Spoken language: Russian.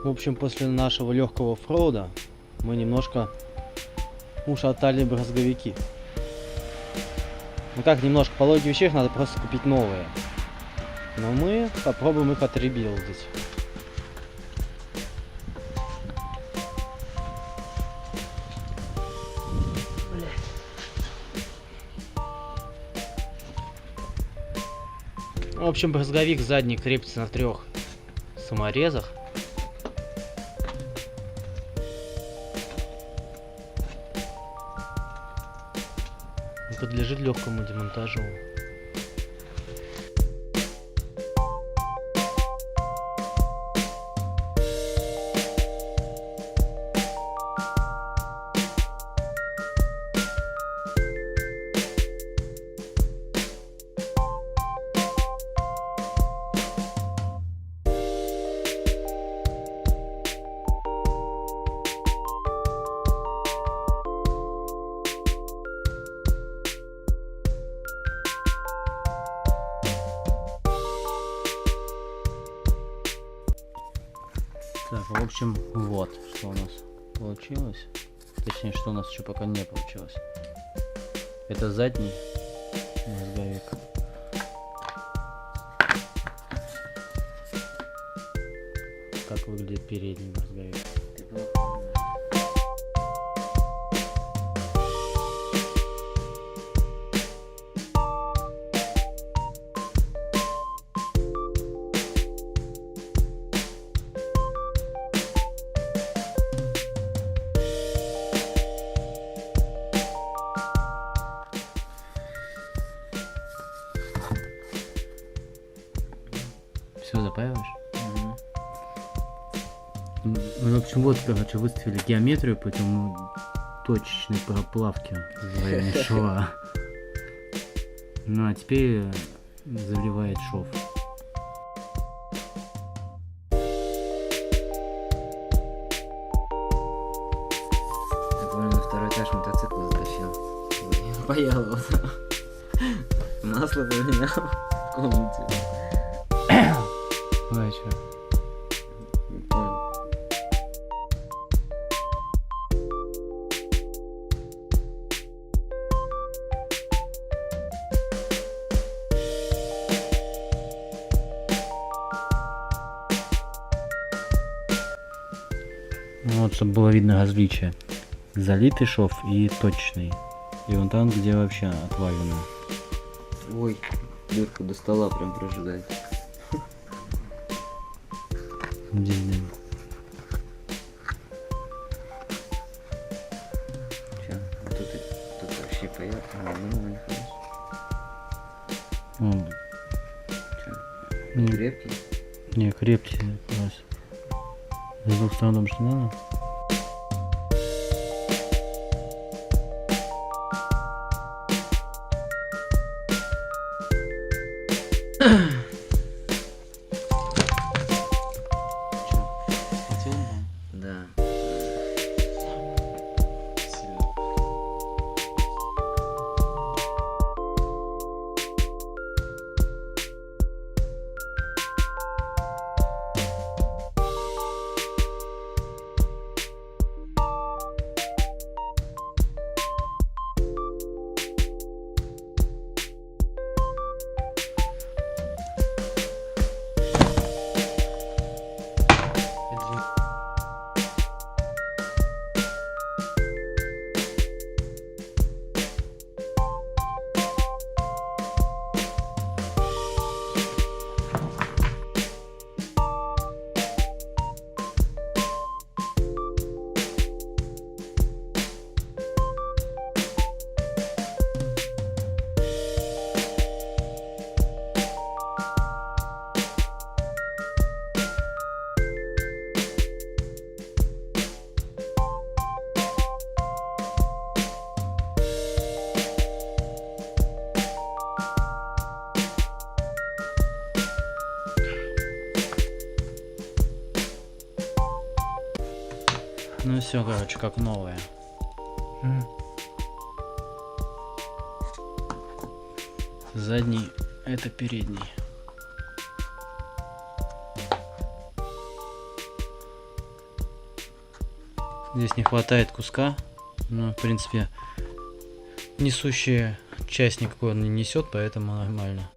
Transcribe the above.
В общем, после нашего легкого оффроуда мы немножко ушатали брызговики. Ну как немножко, по логике вещей надо просто купить новые. Но мы попробуем их отребилдить. В общем, брызговик задний крепится на 3 саморезах. И подлежит легкому демонтажу. Так, в общем, вот что у нас получилось. Точнее, что у нас еще пока не получилось. Это задний брызговик. Как выглядит передний брызговик. Все запаиваешь? Ну, в общем, вот, короче, выставили геометрию путем точечной проплавки в районе шва. Ну, а теперь заливает шов. Такой на второй этаж мотоцикл затащил. Паял его. Масло поменял в комнате. Ну, а чё? Не понял. Ну, вот, чтобы было видно различие. Залитый шов и точечный. И вон там, где вообще отвалено. Ой, дырку до стола прям прожигает. Здесь, да. Чё? А тут вообще поехал. Ну, не хорошо. Вон. Чё? Крепкий? Не, крепкий. С двух сторон там что надо. Да. Ну все, короче, как новое. Задний — это передний. Здесь не хватает куска. Но, в принципе, несущая часть никакой он не несет, поэтому нормально.